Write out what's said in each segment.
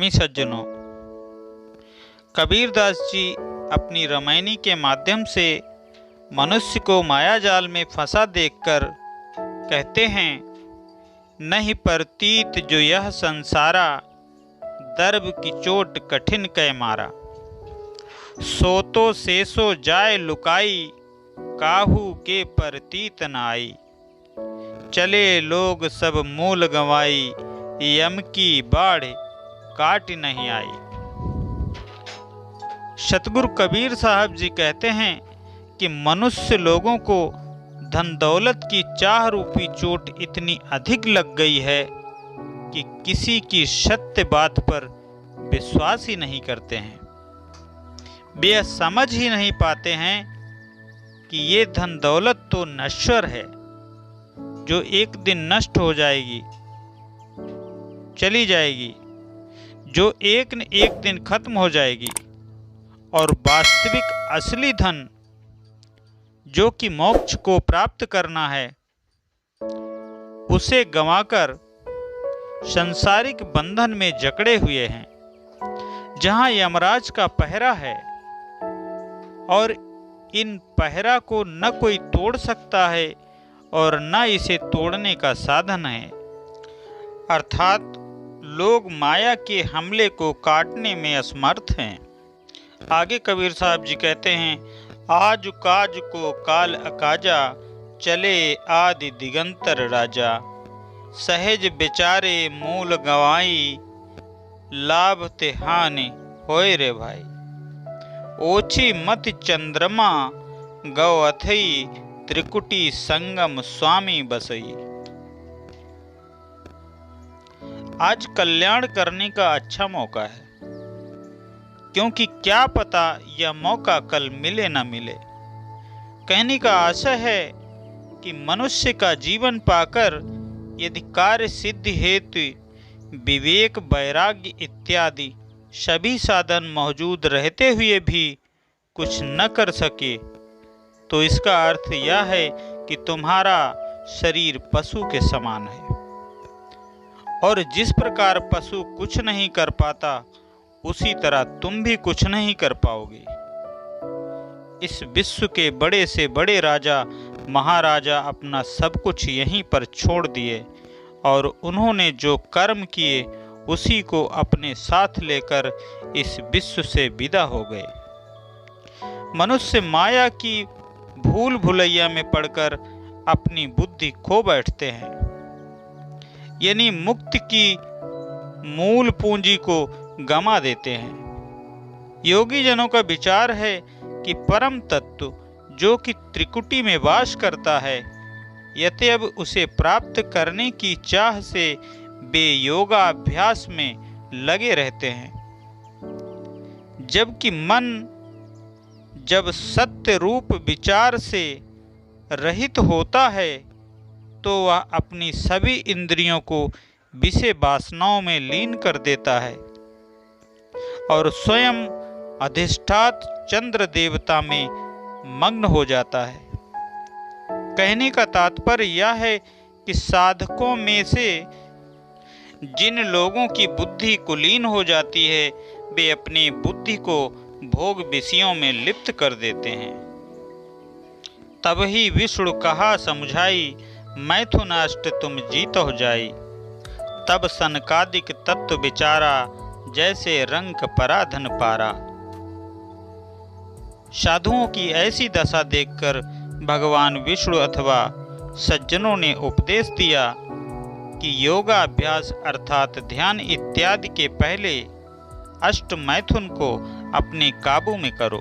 स्वामी सज्जनों, कबीरदास जी अपनी रामायणी के माध्यम से मनुष्य को मायाजाल में फंसा देखकर कहते हैं, नहीं प्रतीत जो यह संसारा, दर्भ की चोट कठिन कै मारा। सोतो शेषो जाय लुकाई, काहू के प्रतीत न आई। चले लोग सब मूल गंवाई, यम की बाढ़ काट नहीं आई। सतगुरु कबीर साहब जी कहते हैं कि मनुष्य लोगों को धन दौलत की चाह रूपी चोट इतनी अधिक लग गई है कि किसी की सत्य बात पर विश्वास ही नहीं करते हैं। वे समझ ही नहीं पाते हैं कि ये धन दौलत तो नश्वर है, जो एक दिन नष्ट हो जाएगी, चली जाएगी, जो एक न एक दिन खत्म हो जाएगी, और वास्तविक असली धन जो कि मोक्ष को प्राप्त करना है, उसे गंवाकर सांसारिक बंधन में जकड़े हुए हैं, जहां यमराज का पहरा है और इन पहरा को न कोई तोड़ सकता है और न इसे तोड़ने का साधन है। अर्थात लोग माया के हमले को काटने में असमर्थ हैं। आगे कबीर साहब जी कहते हैं, आज काज को काल अकाजा, चले आदि दिगंतर राजा। सहज बेचारे मूल गवाई, लाभ ते हानि होए रे भाई। ओछी मत चंद्रमा, गौ अथई, त्रिकुटी संगम स्वामी बसई। आज कल्याण करने का अच्छा मौका है, क्योंकि क्या पता यह मौका कल मिले न मिले। कहने का आशय है कि मनुष्य का जीवन पाकर यदि कार्य सिद्धि हेतु विवेक, वैराग्य इत्यादि सभी साधन मौजूद रहते हुए भी कुछ न कर सके, तो इसका अर्थ यह है कि तुम्हारा शरीर पशु के समान है, और जिस प्रकार पशु कुछ नहीं कर पाता, उसी तरह तुम भी कुछ नहीं कर पाओगे। इस विश्व के बड़े से बड़े राजा महाराजा अपना सब कुछ यहीं पर छोड़ दिए, और उन्होंने जो कर्म किए उसी को अपने साथ लेकर इस विश्व से विदा हो गए। मनुष्य माया की भूल भुलैया में पड़कर अपनी बुद्धि खो बैठते हैं, यानी मुक्ति की मूल पूंजी को गमा देते हैं। योगी जनों का विचार है कि परम तत्व जो कि त्रिकुटी में वास करता है, यद्यप उसे प्राप्त करने की चाह से वे योगाभ्यास में लगे रहते हैं, जबकि मन जब सत्य रूप विचार से रहित होता है, तो वह अपनी सभी इंद्रियों को विषय वासनाओं में लीन कर देता है और स्वयं अधिष्ठात चंद्र देवता में मग्न हो जाता है। कहने का तात्पर्य यह है कि साधकों में से जिन लोगों की बुद्धि कुलीन हो जाती है, वे अपनी बुद्धि को भोग विषयों में लिप्त कर देते हैं। तब ही विष्णु कहा समझाई, मैथुनाष्ट तुम जीत हो जाई। तब सनकादिक तत्व विचारा, जैसे रंक पराधन पारा। साधुओं की ऐसी दशा देखकर भगवान विष्णु अथवा सज्जनों ने उपदेश दिया कि योगाभ्यास अर्थात ध्यान इत्यादि के पहले अष्ट मैथुन को अपने काबू में करो।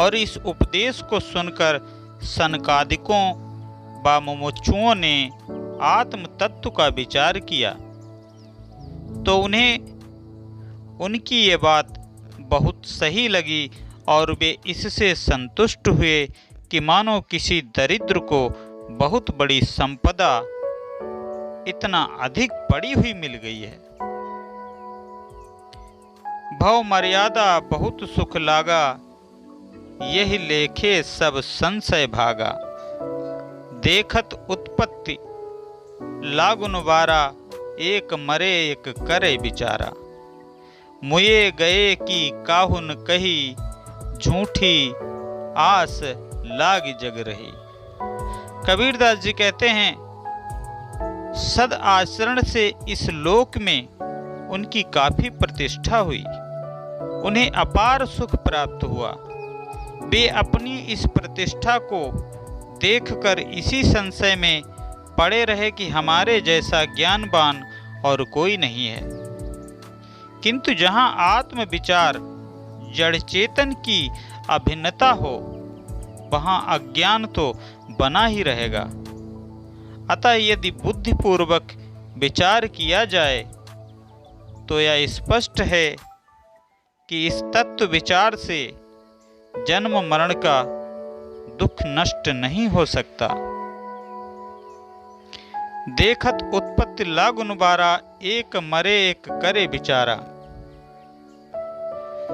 और इस उपदेश को सुनकर सनकादिकों व मुमुक्षुओं ने आत्म तत्व का विचार किया, तो उन्हें उनकी ये बात बहुत सही लगी और वे इससे संतुष्ट हुए कि मानो किसी दरिद्र को बहुत बड़ी संपदा इतना अधिक पड़ी हुई मिल गई है। भव मर्यादा बहुत सुख लागा, यही लेखे सब संशय भागा। देखत उत्पत्ति लागुन वारा, एक मरे एक करे बिचारा। मुए गए की काहुन कही, झूठी आस लाग जग रही। कबीरदास जी कहते हैं, सद आचरण से इस लोक में उनकी काफी प्रतिष्ठा हुई, उन्हें अपार सुख प्राप्त हुआ। वे अपनी इस प्रतिष्ठा को देखकर इसी संशय में पड़े रहे कि हमारे जैसा ज्ञानवान और कोई नहीं है। किंतु जहाँ आत्म विचार जड़ चेतन की अभिन्नता हो, वहाँ अज्ञान तो बना ही रहेगा। अतः यदि बुद्धिपूर्वक विचार किया जाए तो यह स्पष्ट है कि इस तत्व विचार से जन्म मरण का दुख नष्ट नहीं हो सकता। देखत उत्पत्ति लागुन बारा, एक मरे एक करे बिचारा।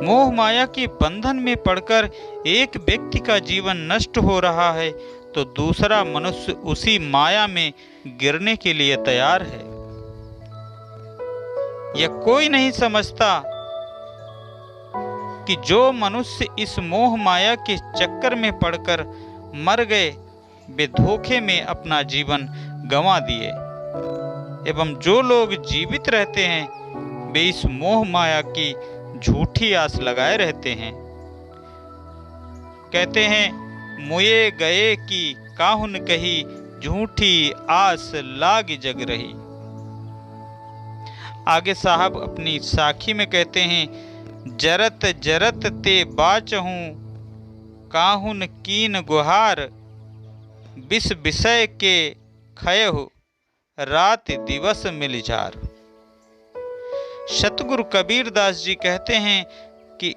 मोह माया के बंधन में पड़कर एक व्यक्ति का जीवन नष्ट हो रहा है तो दूसरा मनुष्य उसी माया में गिरने के लिए तैयार है। यह कोई नहीं समझता कि जो मनुष्य इस मोह माया के चक्कर में पड़कर मर गए, वे धोखे में अपना जीवन गंवा दिए, एवं जो लोग जीवित रहते हैं वे इस मोह माया की झूठी आस लगाए रहते हैं। कहते हैं, मुए गए की काहुन कही, झूठी आस लाग जग रही। आगे साहब अपनी साखी में कहते हैं, जरत जरत ते बाचहूं, काहुन कीन गुहार, बिस विषय के खयहु, रात दिवस मिलझार। सतगुरु कबीरदास जी कहते हैं कि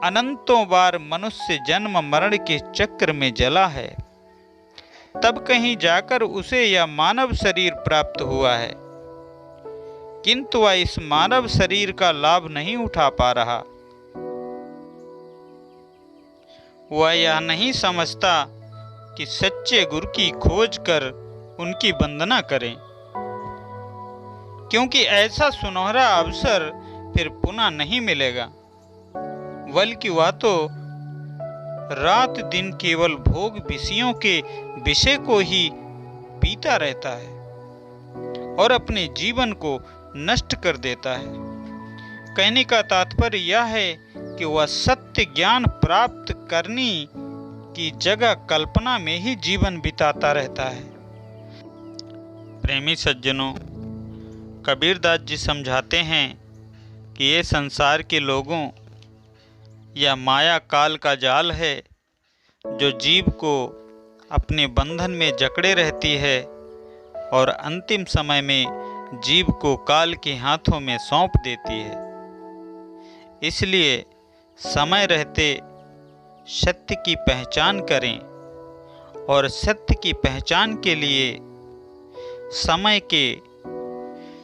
अनंतों बार मनुष्य जन्म मरण के चक्र में जला है, तब कहीं जाकर उसे यह मानव शरीर प्राप्त हुआ है, किंतु वह इस मानव शरीर का लाभ नहीं उठा पा रहा। वह यह नहीं समझता कि सच्चे गुरु की खोज कर उनकी वंदना करें, क्योंकि ऐसा सुनहरा अवसर फिर पुनः नहीं मिलेगा, बल्कि वह तो रात दिन केवल भोग विषयों के विषय को ही पीता रहता है और अपने जीवन को नष्ट कर देता है। कहने का तात्पर्य यह है कि वह सत्य ज्ञान प्राप्त करने की जगह कल्पना में ही जीवन बिताता रहता है। प्रेमी सज्जनों, कबीरदास जी समझाते हैं कि ये संसार के लोगों या माया काल का जाल है जो जीव को अपने बंधन में जकड़े रहती है और अंतिम समय में जीव को काल के हाथों में सौंप देती है। इसलिए समय रहते सत्य की पहचान करें और सत्य की पहचान के लिए समय के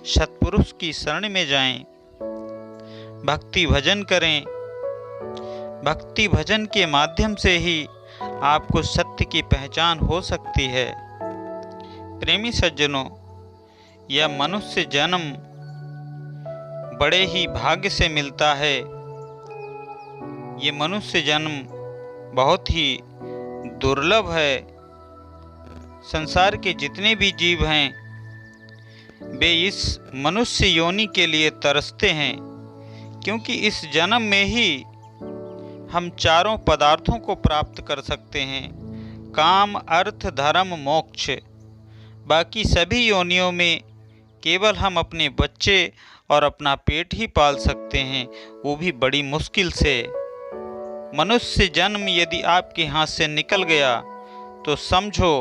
सत्पुरुष की शरण में जाएं, भक्ति भजन करें। भक्ति भजन के माध्यम से ही आपको सत्य की पहचान हो सकती है। प्रेमी सज्जनों, यह मनुष्य जन्म बड़े ही भाग्य से मिलता है। ये मनुष्य जन्म बहुत ही दुर्लभ है। संसार के जितने भी जीव हैं वे इस मनुष्य योनि के लिए तरसते हैं, क्योंकि इस जन्म में ही हम चारों पदार्थों को प्राप्त कर सकते हैं, काम अर्थ धर्म मोक्ष। बाकी सभी योनियों में केवल हम अपने बच्चे और अपना पेट ही पाल सकते हैं, वो भी बड़ी मुश्किल से। मनुष्य जन्म यदि आपके हाथ से निकल गया तो समझो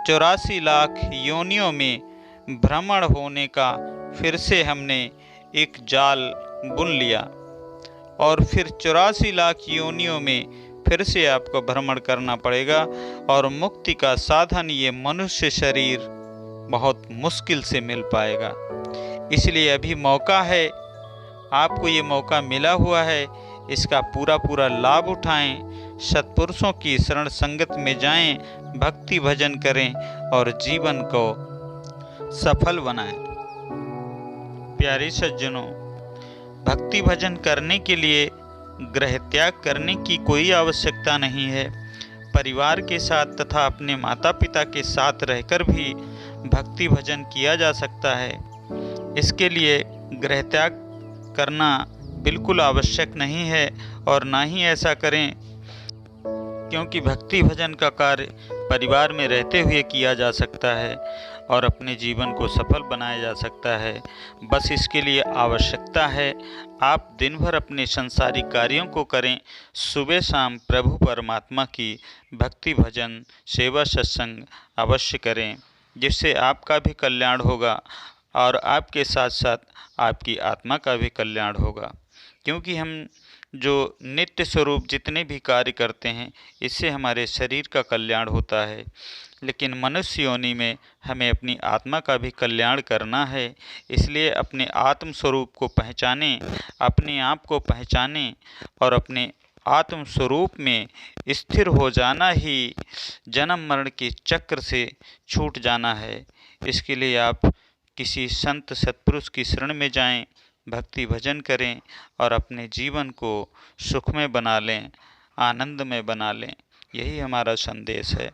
84 लाख योनियों में भ्रमण होने का फिर से हमने एक जाल बुन लिया और फिर 84 लाख योनियों में फिर से आपको भ्रमण करना पड़ेगा और मुक्ति का साधन ये मनुष्य शरीर बहुत मुश्किल से मिल पाएगा। इसलिए अभी मौका है, आपको ये मौका मिला हुआ है, इसका पूरा लाभ उठाएं, सत्पुरुषों की शरण संगत में जाएं, भक्ति भजन करें और जीवन को सफल बनाएं। प्यारे सज्जनों, भक्ति भजन करने के लिए गृह त्याग करने की कोई आवश्यकता नहीं है। परिवार के साथ तथा अपने माता पिता के साथ रहकर भी भक्ति भजन किया जा सकता है। इसके लिए गृह त्याग करना बिल्कुल आवश्यक नहीं है और ना ही ऐसा करें, क्योंकि भक्ति भजन का कार्य परिवार में रहते हुए किया जा सकता है और अपने जीवन को सफल बनाया जा सकता है। बस इसके लिए आवश्यकता है आप दिन भर अपने संसारिक कार्यों को करें, सुबह शाम प्रभु परमात्मा की भक्ति भजन सेवा सत्संग अवश्य करें, जिससे आपका भी कल्याण होगा और आपके साथ साथ आपकी आत्मा का भी कल्याण होगा। क्योंकि हम जो नित्य स्वरूप जितने भी कार्य करते हैं, इससे हमारे शरीर का कल्याण होता है, लेकिन मनुष्य योनि में हमें अपनी आत्मा का भी कल्याण करना है। इसलिए अपने आत्म स्वरूप को पहचानें, अपने आप को पहचानें और अपने आत्म स्वरूप में स्थिर हो जाना ही जन्म मरण के चक्र से छूट जाना है। इसके लिए आप किसी संत सत्पुरुष की शरण में जाएं, भक्ति भजन करें और अपने जीवन को सुखमय बना लें, आनंदमय बना लें। यही हमारा संदेश है।